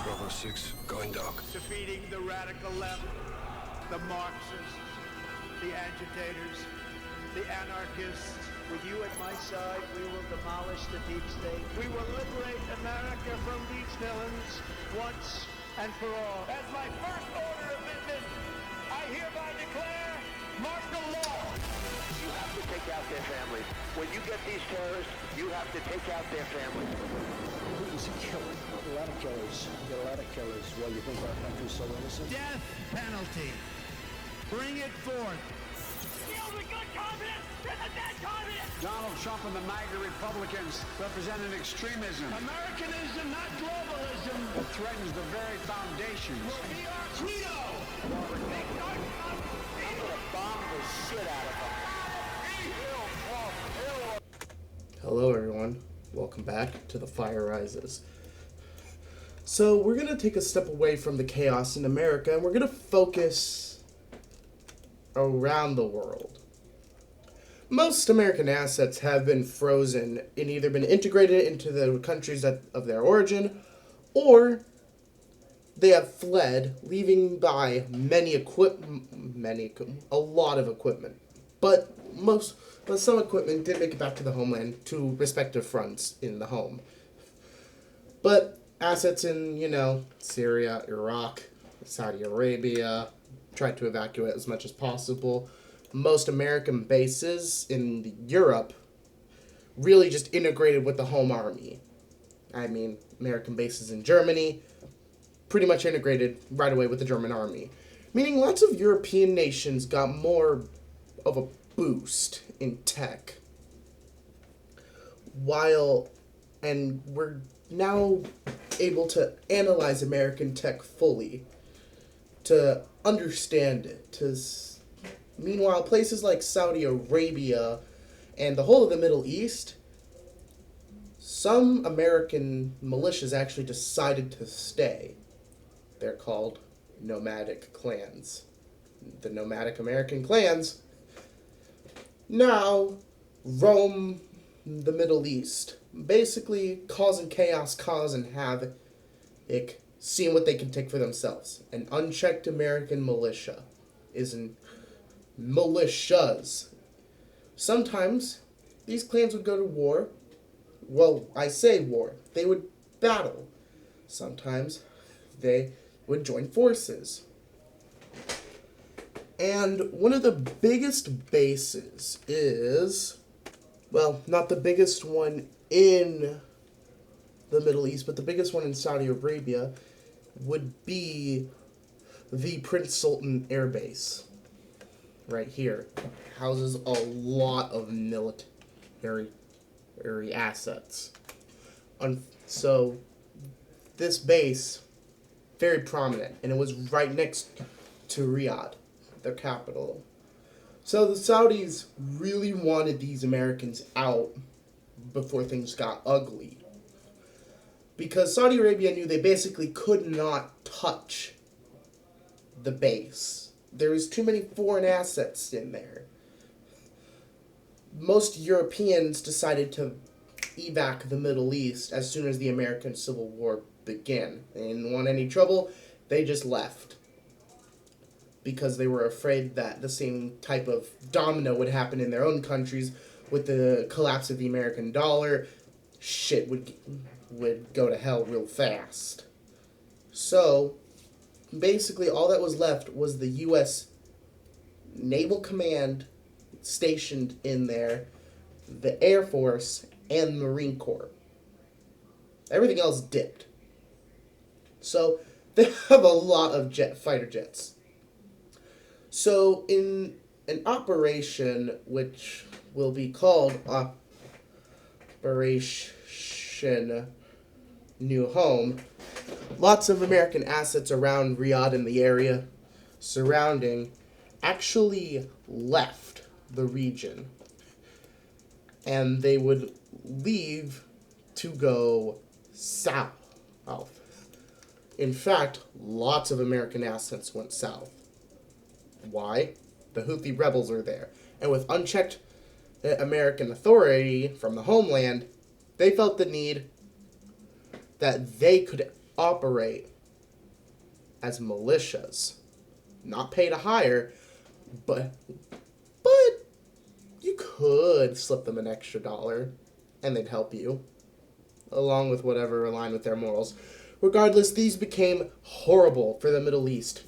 Bravo 6, going dark. Defeating the radical left, the Marxists, the agitators, the anarchists. With you at my side, we will demolish the deep state. We will liberate America from these villains once and for all. As my first order of business, I hereby declare martial law. You have to take out their families. When you get these terrorists, you have to take out their families. Putin's a killer. A lot of killers. You get a lot of killers. Well, you think our country's so innocent? Death penalty. Bring it forth. The only good communist is a dead communist! Donald Trump and the MAGA Republicans representing extremism. Americanism, not globalism. It threatens the very foundations. Will be our credo. I'm gonna bomb the shit out of them. Hello everyone, welcome back to The Fire Rises. So we're going to take a step away from the chaos in America and we're going to focus around the world. Most American assets have been frozen and either been integrated into the countries of their origin or they have fled, leaving by a lot of equipment. But some equipment did make it back to the homeland to respective fronts in the home. But assets in, Syria, Iraq, Saudi Arabia, tried to evacuate as much as possible. Most American bases in Europe really just integrated with the home army. I mean, American bases in Germany pretty much integrated right away with the German army. Meaning lots of European nations got more of a boost in tech. And we're now able to analyze American tech fully, to understand it. Meanwhile, places like Saudi Arabia and the whole of the Middle East, some American militias actually decided to stay. They're called nomadic clans. The nomadic American clans now roam the Middle East, basically causing chaos, causing havoc, seeing what they can take for themselves. An unchecked American militia isn't militias. Sometimes these clans would go to war. Well, I say war. They would battle. Sometimes they would join forces. And one of the biggest bases is, well, not the biggest one in the Middle East, but the biggest one in Saudi Arabia would be the Prince Sultan Air Base. Right here. Houses a lot of military assets. So, this base, very prominent, and it was right next to Riyadh, their capital. So the Saudis really wanted these Americans out before things got ugly. Because Saudi Arabia knew they basically could not touch the base. There was too many foreign assets in there. Most Europeans decided to evac the Middle East as soon as the American Civil War began. They didn't want any trouble, they just left. Because they were afraid that the same type of domino would happen in their own countries with the collapse of the American dollar. Shit would go to hell real fast. So, basically all that was left was the U.S. Naval Command stationed in there, the Air Force, and the Marine Corps. Everything else dipped. So, they have a lot of fighter jets. So, in an operation which will be called Operation New Home, lots of American assets around Riyadh and the area surrounding actually left the region. And they would leave to go south. In fact, lots of American assets went south. Why? The Houthi rebels are there. And with unchecked American authority from the homeland, they felt the need that they could operate as militias. Not pay to hire, but you could slip them an extra $1 and they'd help you, along with whatever aligned with their morals. Regardless, these became horrible for the Middle East.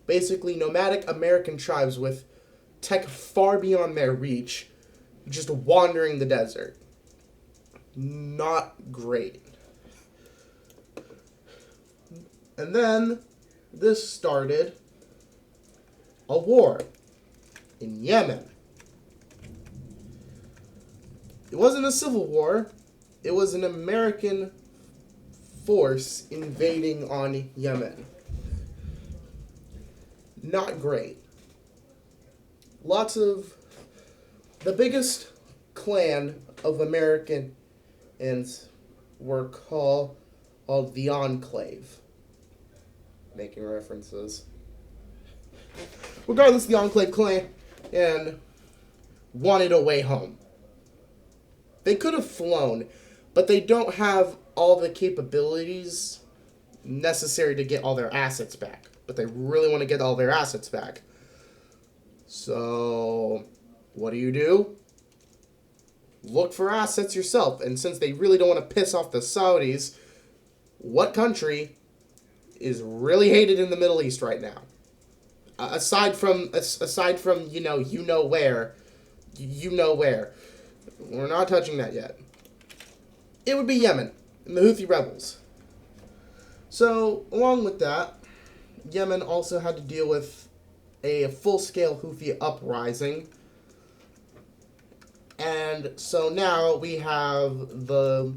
Basically, nomadic American tribes with tech far beyond their reach, just wandering the desert. Not great. And then this started a war in Yemen. It wasn't a civil war. It was an American force invading on Yemen. Not great. The biggest clan of Americans were called the Enclave. Making references. Regardless, the Enclave clan wanted a way home. They could have flown, but they don't have all the capabilities necessary to get all their assets back. But they really want to get all their assets back. So, what do? Look for assets yourself. And since they really don't want to piss off the Saudis, what country is really hated in the Middle East right now? Aside from you know where. We're not touching that yet. It would be Yemen and the Houthi rebels. So, along with that, Yemen also had to deal with a full-scale Houthi uprising. And so now we have the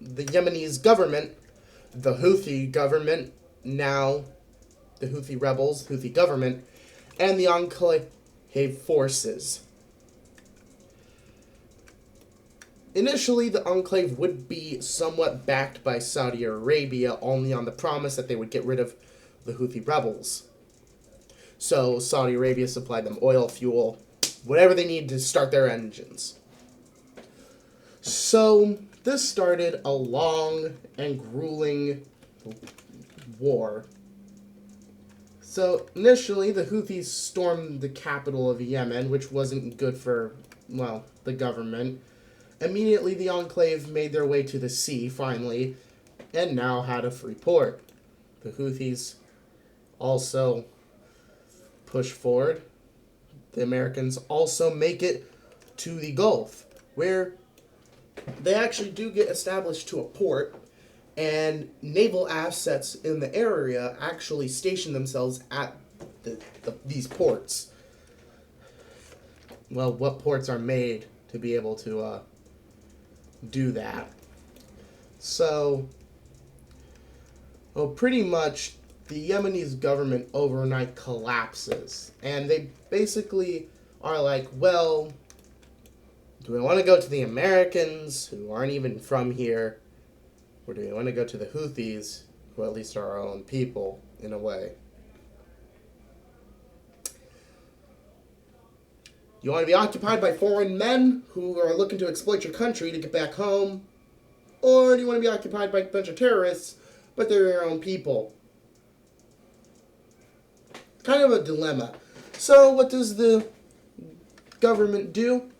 Yemenis government, the Houthi government, now the Houthi rebels, Houthi government, and the Enclave forces. Initially, the Enclave would be somewhat backed by Saudi Arabia, only on the promise that they would get rid of the Houthi rebels. So Saudi Arabia supplied them oil, fuel, whatever they needed to start their engines. So this started a long and grueling war. So initially, the Houthis stormed the capital of Yemen, which wasn't good for, the government. Immediately, the Enclave made their way to the sea, finally, and now had a free port. The Houthis also push forward. The Americans also make it to the Gulf, where they actually do get established to a port, and naval assets in the area actually station themselves at these ports. Well, what ports are made to be able to do that? So, pretty much the Yemeni government overnight collapses, and they basically are like, well, do we want to go to the Americans, who aren't even from here, or do we want to go to the Houthis, who at least are our own people, in a way? You want to be occupied by foreign men who are looking to exploit your country to get back home? Or do you want to be occupied by a bunch of terrorists, but they're your own people? Kind of a dilemma. So what does the government do?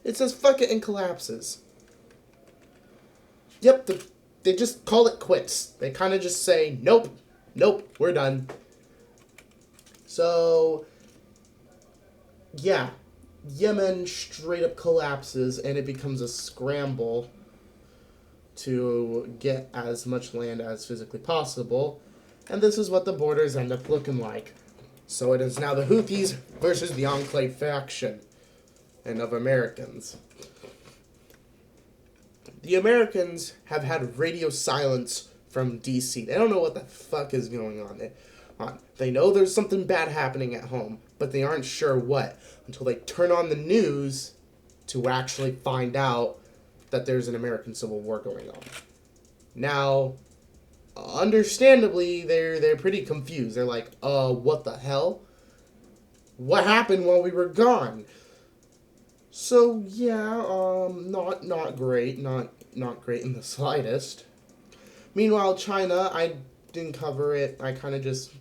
It says fuck it and collapses. Yep, they just call it quits. They kind of just say, nope, we're done. So, yeah, Yemen straight up collapses, and it becomes a scramble to get as much land as physically possible. And this is what the borders end up looking like. So it is now the Houthis versus the Enclave faction and of Americans. The Americans have had radio silence from DC. They don't know what the fuck is going on. They know there's something bad happening at home, but they aren't sure what until they turn on the news to actually find out that there's an American Civil War going on. Now, understandably, they're pretty confused. They're like, what the hell? What happened while we were gone? So yeah, not great, not great in the slightest. Meanwhile, China, I didn't cover it. I kind of just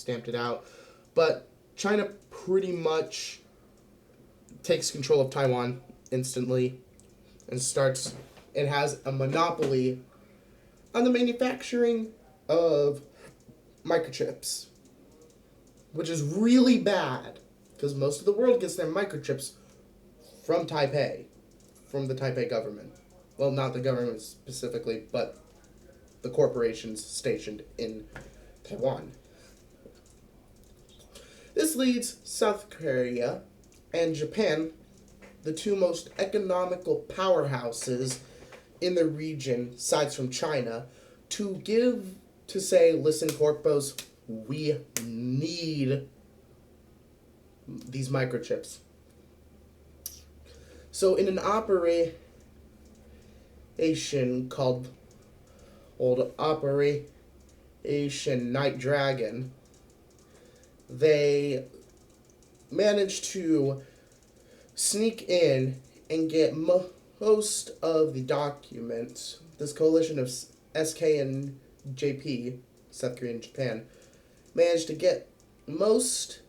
stamped it out. But China pretty much takes control of Taiwan instantly and has a monopoly on the manufacturing of microchips, which is really bad because most of the world gets their microchips from Taipei, from the Taipei government. Well, not the government specifically, but the corporations stationed in Taiwan. This leads South Korea and Japan, the two most economical powerhouses in the region, aside from China, to say, listen, Corpos, we need these microchips. So in an operation called Operation Night Dragon, they managed to sneak in and get most of the documents. This coalition of SK and JP, South Korea and Japan, managed to get most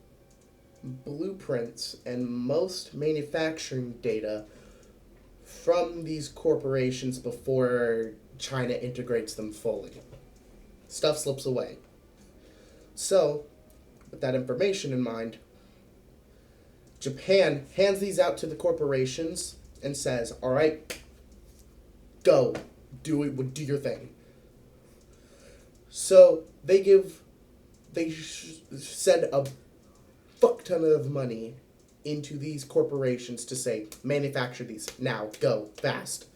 blueprints and most manufacturing data from these corporations before China integrates them fully. Stuff slips away. So, with that information in mind, Japan hands these out to the corporations and says, all right, go, do your thing. So they send a fuck ton of money into these corporations to say, manufacture these now, go, fast.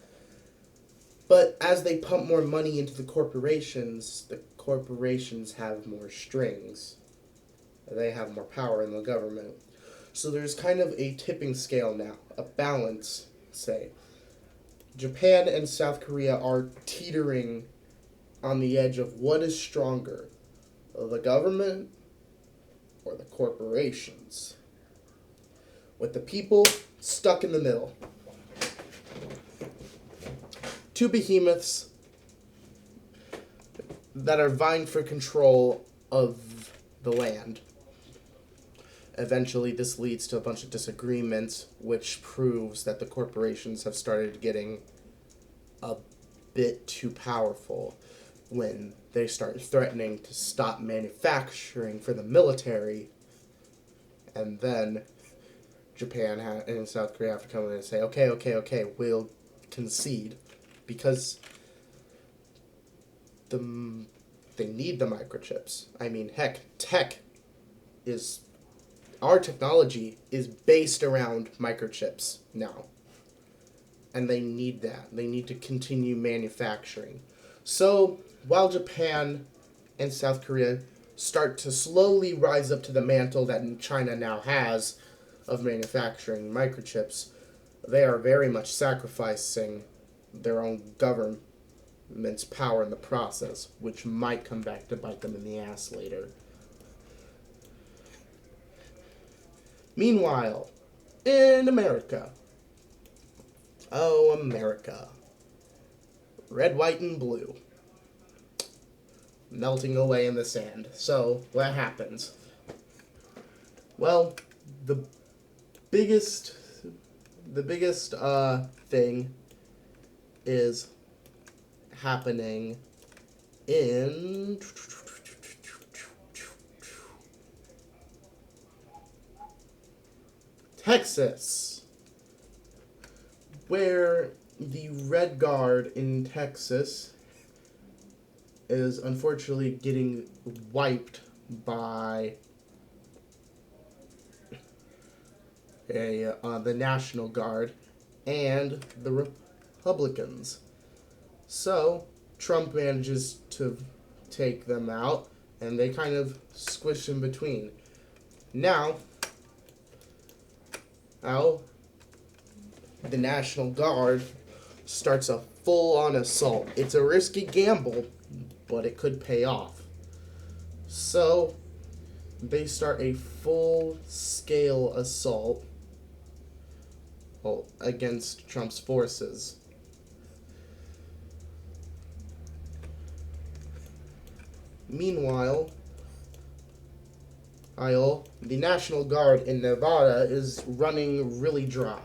But as they pump more money into the corporations have more strings. They have more power in the government. So there's kind of a tipping scale now, a balance, say. Japan and South Korea are teetering on the edge of what is stronger, the government or the corporations, with the people stuck in the middle. Two behemoths that are vying for control of the land. Eventually, this leads to a bunch of disagreements, which proves that the corporations have started getting a bit too powerful when they start threatening to stop manufacturing for the military, and then Japan and South Korea have to come in and say, okay, we'll concede, because they need the microchips. I mean, heck, our technology is based around microchips now. And they need that. They need to continue manufacturing. So, while Japan and South Korea start to slowly rise up to the mantle that China now has of manufacturing microchips, they are very much sacrificing their own government's power in the process, which might come back to bite them in the ass later. Meanwhile, in America. Oh, America. Red, white, and blue. Melting away in the sand. So, what happens? Well, the biggest thing is happening in Texas, where the Red Guard in Texas is unfortunately getting wiped by the National Guard and the Republicans. So Trump manages to take them out, and they kind of squish in between. Now, the National Guard starts a full-on assault. It's a risky gamble, but it could pay off. So, they start a full-scale assault against Trump's forces. Meanwhile, the National Guard in Nevada is running really dry.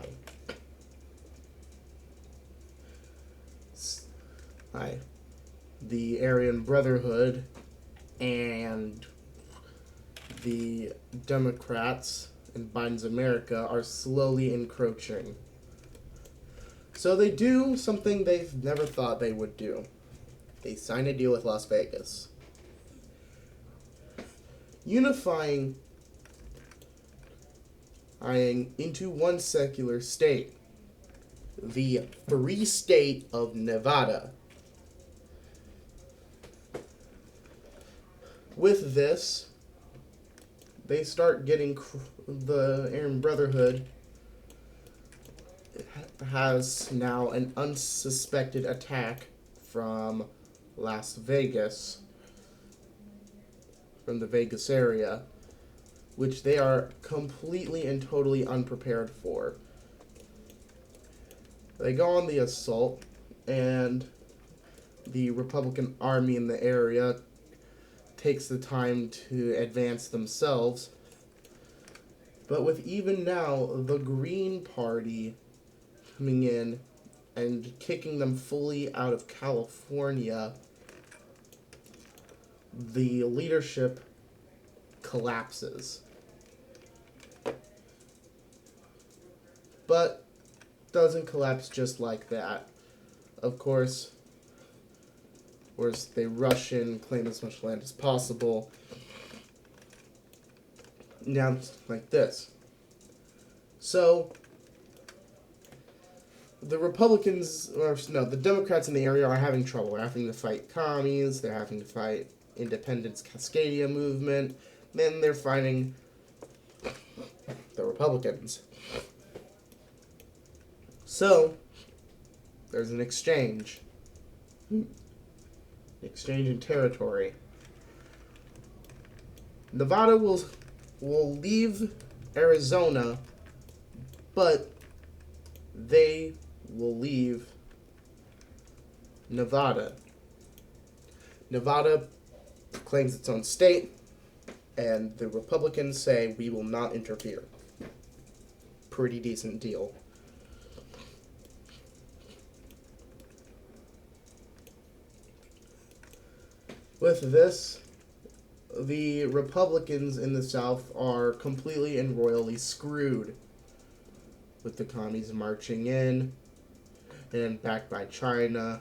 The Aryan Brotherhood and the Democrats in Biden's America are slowly encroaching. So they do something they've never thought they would do. They sign a deal with Las Vegas, unifying into one secular state, the Free State of Nevada. With this, they start getting the Aryan Brotherhood has now an unsuspected attack from Las Vegas, from the Vegas area, which they are completely and totally unprepared for. They go on the assault, and the Republican Army in the area takes the time to advance themselves. But with even now the Green Party coming in and kicking them fully out of California, the leadership collapses. But doesn't collapse just like that. Of course, they rush in, claim as much land as possible. Now, it's like this. So, the Democrats in the area are having trouble. They're having to fight commies, they're having to fight Independence Cascadia movement, then they're fighting the Republicans. So, there's an exchange. Exchange in territory. Nevada will leave Arizona, but they will leave Nevada. Nevada claims its own state, and the Republicans say we will not interfere. Pretty decent deal. With this, the Republicans in the South are completely and royally screwed, with the commies marching in and backed by China,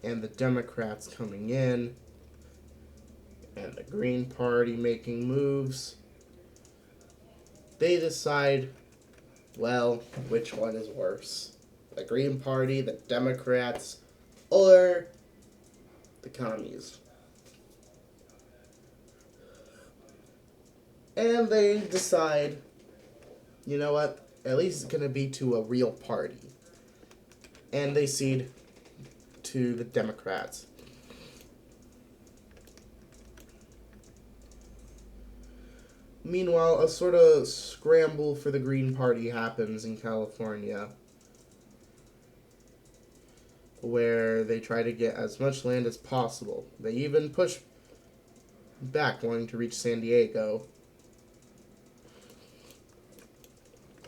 and the Democrats coming in, and the Green Party making moves. They decide, well, which one is worse? The Green Party, the Democrats, or the commies? And they decide, you know what, at least it's going to be to a real party. And they cede to the Democrats. Meanwhile, a sort of scramble for the Green Party happens in California, where they try to get as much land as possible. They even push back, wanting to reach San Diego.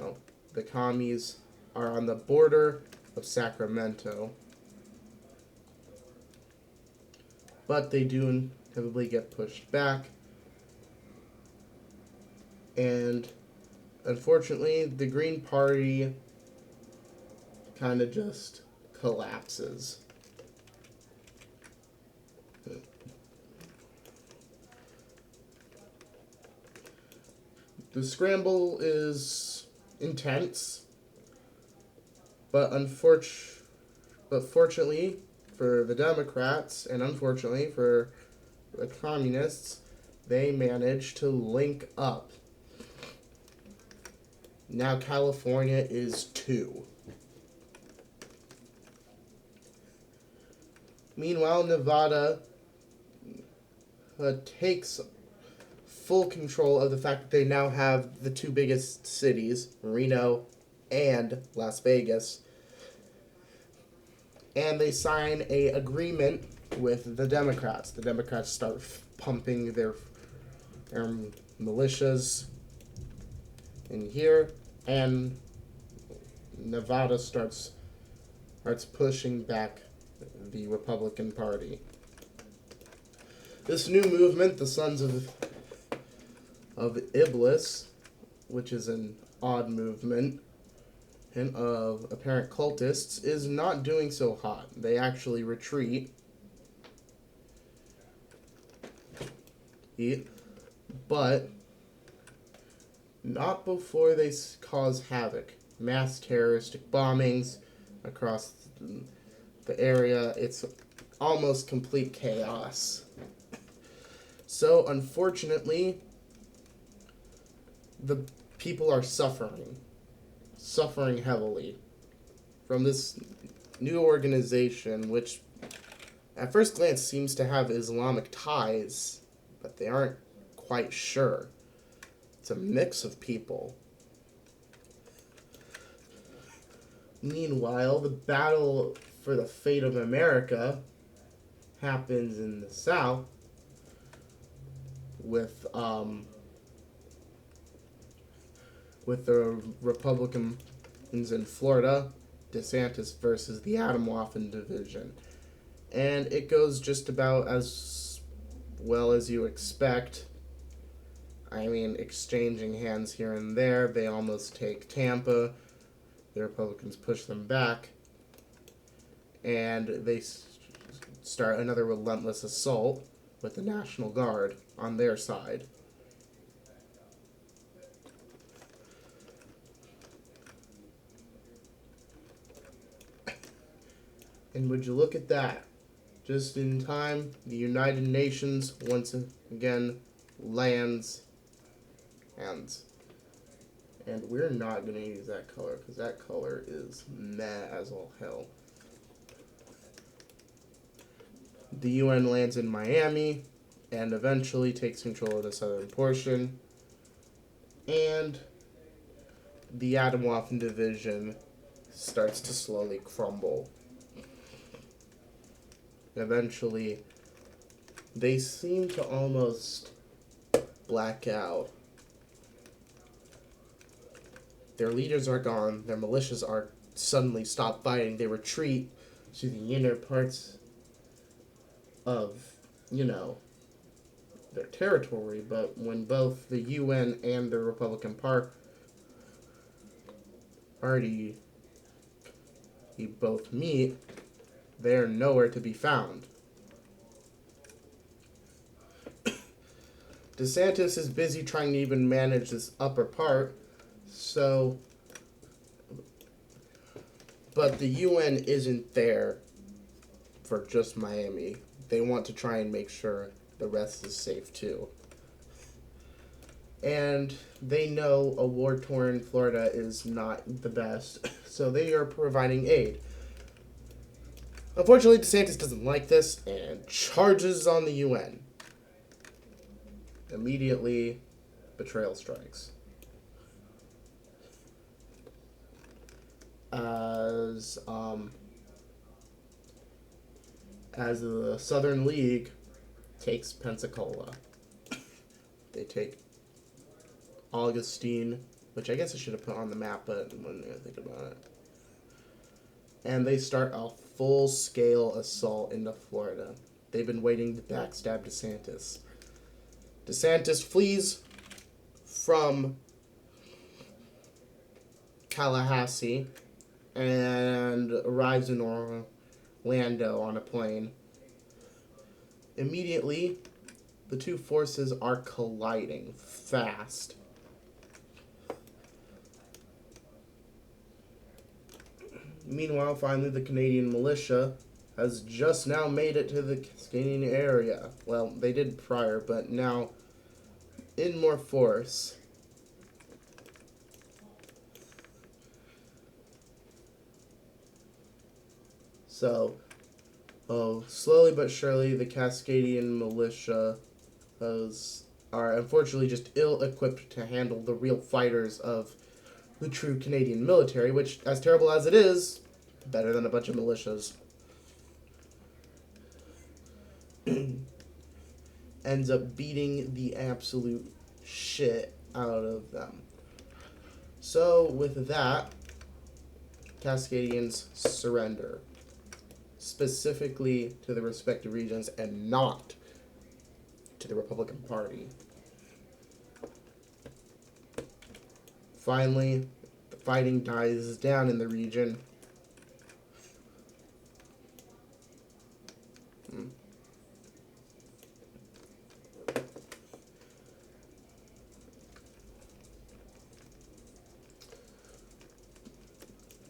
Oh, the commies are on the border of Sacramento, but they do inevitably get pushed back, and unfortunately the Green Party kind of just collapses. The scramble is intense, but fortunately for the Democrats, and unfortunately for the communists, they managed to link up. Now California is 2. Meanwhile, Nevada takes full control of the fact that they now have the 2 biggest cities, Reno and Las Vegas. And they sign an agreement with the Democrats. The Democrats start pumping their militias in here, and Nevada starts pushing back the Republican Party. This new movement, the Sons of Iblis, which is an odd movement of apparent cultists, is not doing so hot. They actually retreat. But not before they cause havoc. Mass terroristic bombings across the area. It's almost complete chaos. So, unfortunately, the people are suffering heavily from this new organization, which at first glance seems to have Islamic ties, but they aren't quite sure. It's a mix of people. Meanwhile, the battle for the fate of America happens in the South with the Republicans in Florida, DeSantis versus the Atomwaffen division. And it goes just about as well as you expect. I mean, exchanging hands here and there. They almost take Tampa. The Republicans push them back. And they start another relentless assault with the National Guard on their side. And would you look at that? Just in time, the United Nations once again lands. And we're not going to use that color, because that color is meh as all hell. The UN lands in Miami, and eventually takes control of the southern portion. And the Atomwaffen division starts to slowly crumble. Eventually, they seem to almost black out. Their leaders are gone. Their militias are suddenly stop fighting. They retreat to the inner parts of, their territory. But when both the UN and the Republican Party both meet, they're nowhere to be found. DeSantis is busy trying to even manage this upper part, but the UN isn't there for just Miami. They want to try and make sure the rest is safe too. And they know a war-torn Florida is not the best, so they are providing aid. Unfortunately, DeSantis doesn't like this and charges on the UN. Immediately, betrayal strikes. As the Southern League takes Pensacola. They take Augustine, which I guess I should have put on the map, but when I think about it. And they start a full-scale assault into Florida. They've been waiting to backstab DeSantis. DeSantis flees from Tallahassee and arrives in Orlando on a plane. Immediately, the two forces are colliding fast. Meanwhile, finally, the Canadian militia has just now made it to the Cascadian area. Well, they did prior, but now in more force. So, slowly but surely, the Cascadian militia are unfortunately just ill-equipped to handle the real fighters of the true Canadian military, which, as terrible as it is, better than a bunch of militias. ends up beating the absolute shit out of them. So with that, Cascadians surrender, specifically to the respective regions and not to the Republican Party. Finally, the fighting dies down in the region.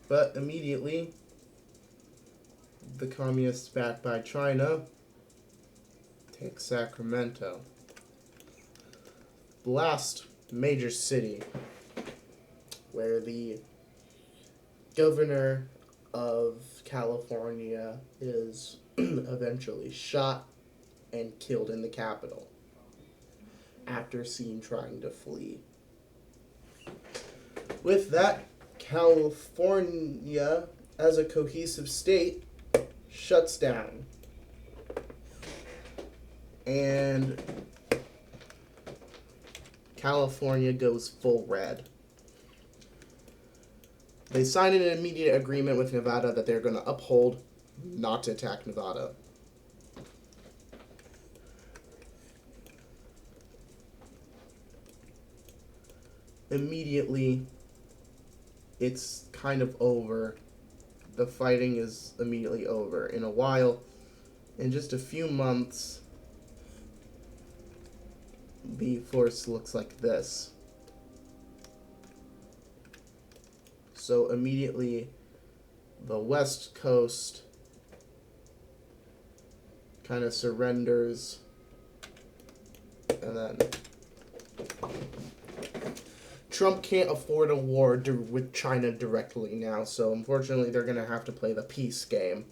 But immediately, the communists backed by China take Sacramento. The last major city where the governor of California is eventually shot and killed in the Capitol after seen trying to flee. With that, California, as a cohesive state, shuts down. And California goes full red. They sign an immediate agreement with Nevada that they're going to uphold, not to attack Nevada. Immediately, it's kind of over. The fighting is immediately over. In a while, in just a few months, the force looks like this. So immediately, the West Coast kind of surrenders, and then Trump can't afford a war with China directly now, so unfortunately they're going to have to play the peace game.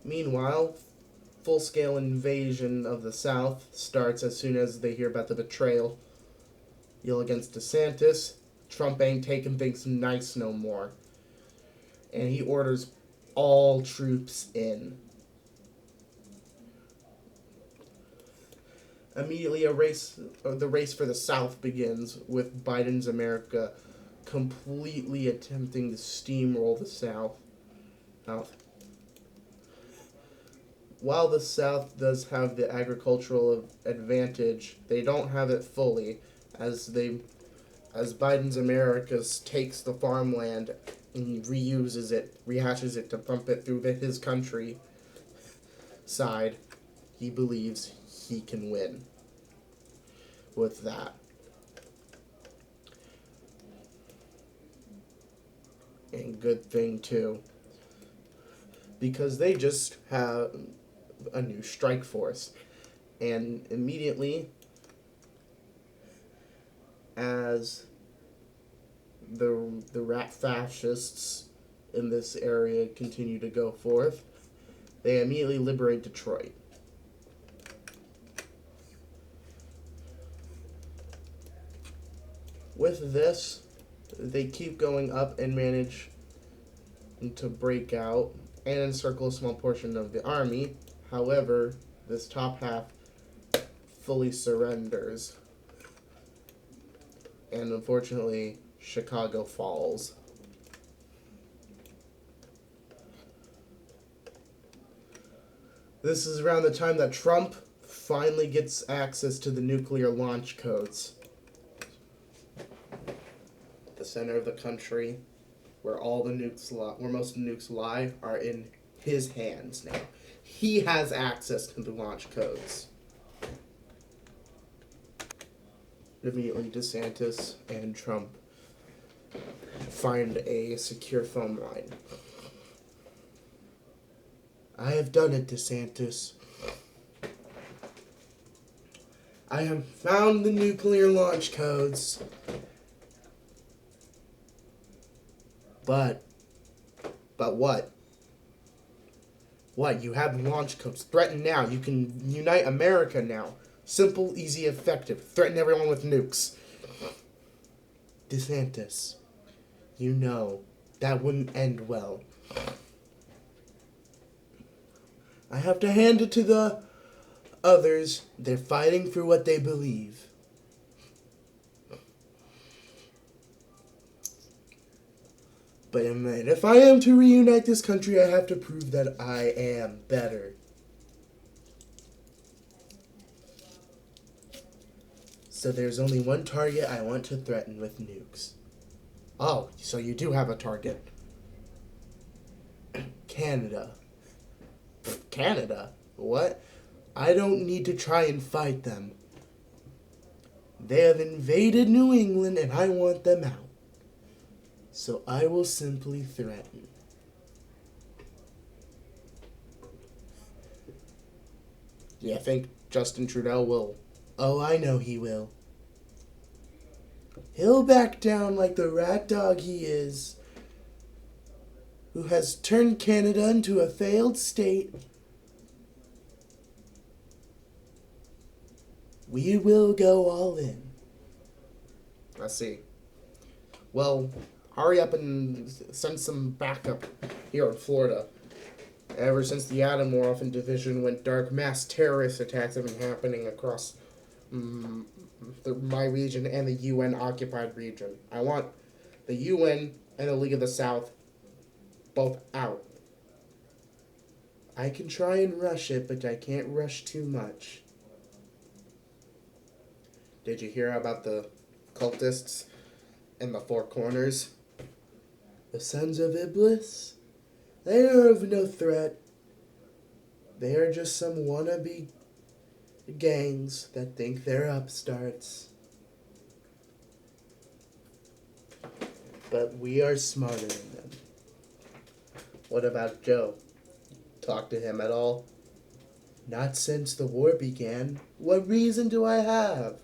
Meanwhile, full-scale invasion of the South starts as soon as they hear about the betrayal against DeSantis. Trump ain't taking things nice no more. And he orders all troops in. Immediately, the race for the South begins, with Biden's America completely attempting to steamroll the South. While the South does have the agricultural advantage, they don't have it fully, as Biden's America takes the farmland and reuses it, rehashes it to pump it through his country side. He believes he can win with that. And good thing too, because they just have a new strike force, and immediately as the rat fascists in this area continue to go forth, they immediately liberate Detroit. With this, they keep going up and manage to break out and encircle a small portion of the army. However, this top half fully surrenders. And unfortunately, Chicago falls. This is around the time that Trump finally gets access to the nuclear launch codes. The center of the country, where all the nukes where most nukes lie, are in his hands now. He has access to the launch codes. Immediately, DeSantis and Trump find a secure phone line. I have done it, DeSantis. I have found the nuclear launch codes. But what? What? You have the launch codes. Threaten now. You can unite America now. Simple, easy, effective. Threaten everyone with nukes. DeSantis, you know that wouldn't end well. I have to hand it to the others. They're fighting for what they believe. But if I am to reunite this country, I have to prove that I am better. So there's only one target I want to threaten with nukes. Oh, so you do have a target. Canada. Canada? What? I don't need to try and fight them. They have invaded New England and I want them out. So I will simply threaten. Do you think Justin Trudeau will? Oh, I know he will. He'll back down like the rat dog he is, who has turned Canada into a failed state. We will go all in. Let's see. Well, hurry up and send some backup here in Florida. Ever since the Adamorphin Division went dark, mass terrorist attacks have been happening across my region and the UN-occupied region. I want the UN and the League of the South both out. I can try and rush it, but I can't rush too much. Did you hear about the cultists in the Four Corners? The Sons of Iblis? They are of no threat. They are just some wannabe gangs that think they're upstarts. But we are smarter than them. What about Joe? Talk to him at all? Not since the war began. What reason do I have?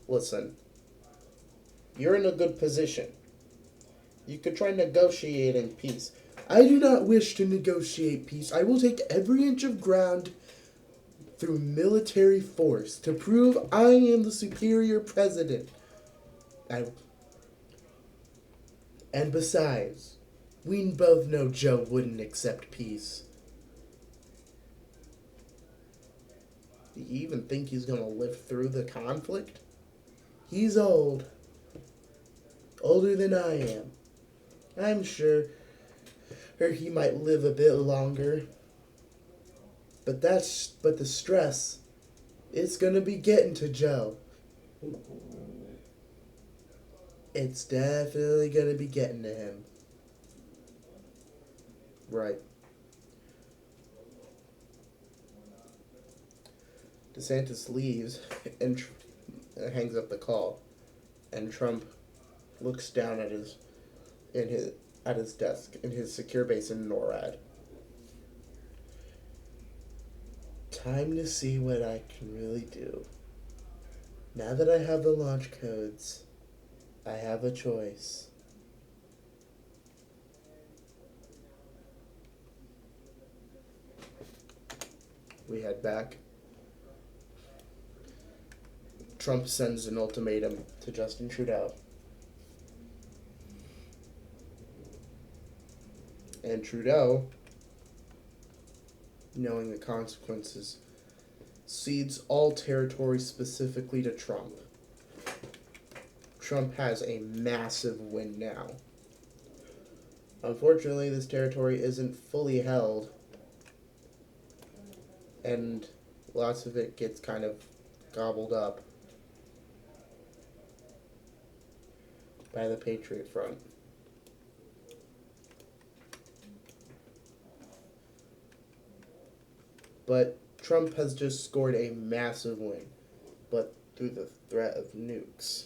Listen, you're in a good position. You could try negotiating peace. I do not wish to negotiate peace. I will take every inch of ground through military force to prove I am the superior president. And besides, we both know Joe wouldn't accept peace. Do you even think he's going to live through the conflict? He's old. Older than I am. I'm sure he might live a bit longer. But the stress, it's gonna be getting to Joe. It's definitely gonna be getting to him. Right. DeSantis leaves and hangs up the call, and Trump looks down at his desk in his secure base in NORAD. Time to see what I can really do. Now that I have the launch codes, I have a choice. We head back. Trump sends an ultimatum to Justin Trudeau. And Trudeau, knowing the consequences, cedes all territory specifically to Trump. Trump has a massive win now. Unfortunately, this territory isn't fully held, and lots of it gets kind of gobbled up by the Patriot Front. But Trump has just scored a massive win, but through the threat of nukes.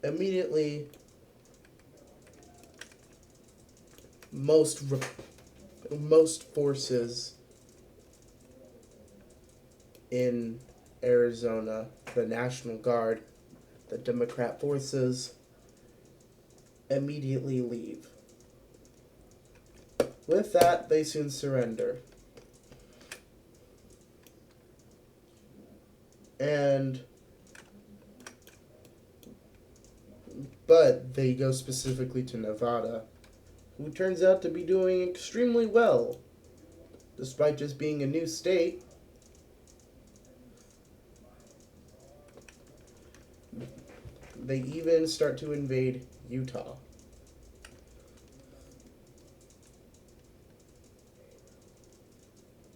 Immediately, most forces in Arizona, the National Guard, the Democrat forces, immediately leave. With that, they soon surrender. But they go specifically to Nevada, who turns out to be doing extremely well, despite just being a new state. They even start to invade Utah.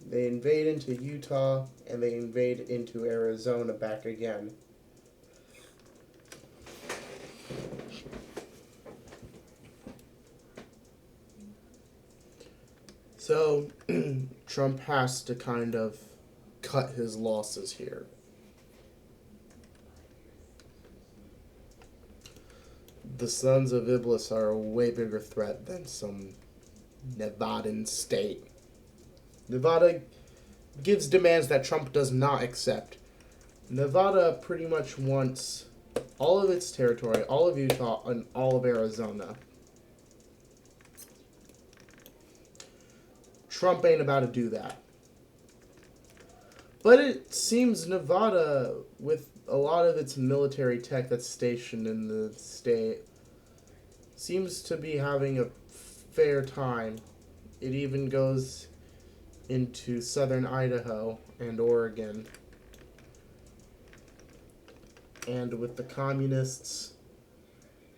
They invade into Utah, and they invade into Arizona back again. So, Trump has to kind of cut his losses here. The Sons of Iblis are a way bigger threat than some Nevadan state. Nevada gives demands that Trump does not accept. Nevada pretty much wants all of its territory, all of Utah, and all of Arizona. Trump ain't about to do that. But it seems Nevada, with a lot of its military tech that's stationed in the state, seems to be having a fair time. It even goes into southern Idaho and Oregon. And with the communists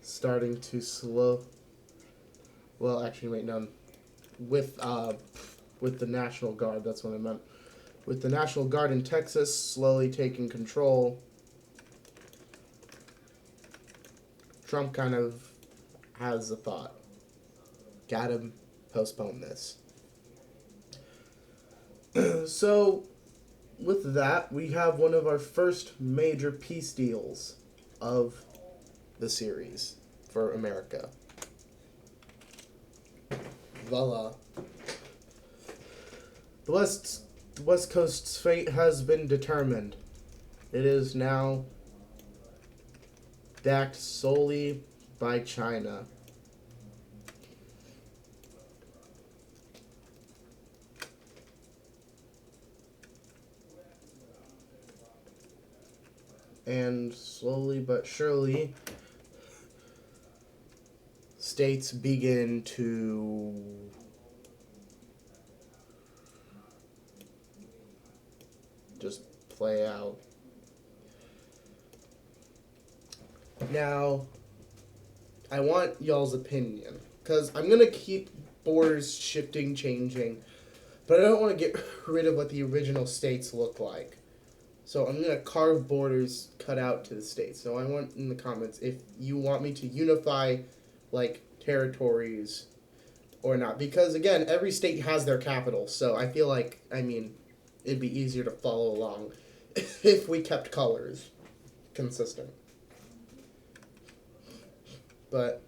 starting to with the National Guard, that's what I meant. With the National Guard in Texas slowly taking control, Trump kind of has a thought. Gotta postpone this. So, with that, we have one of our first major peace deals of the series for America. Voila. The West Coast's fate has been determined. It is now backed solely by China. And slowly but surely, states begin to just play out. Now, I want y'all's opinion, because I'm going to keep borders shifting, changing, but I don't want to get rid of what the original states look like. So I'm going to carve borders cut out to the states. So I want in the comments if you want me to unify, like, territories or not. Because, again, every state has their capital. So I feel like, it'd be easier to follow along if we kept colors consistent. But,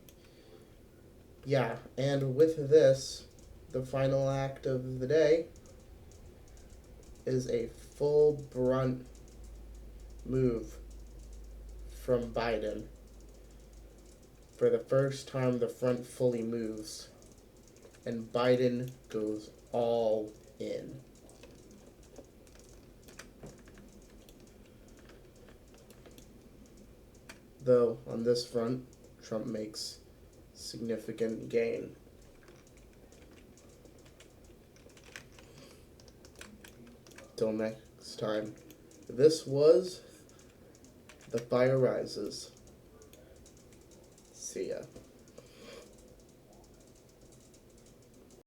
yeah. And with this, the final act of the day is a full brunt move from Biden. For the first time, the front fully moves, and Biden goes all in. Though, on this front, Trump makes significant gain. Till next time, this was The Fire Rises. See ya.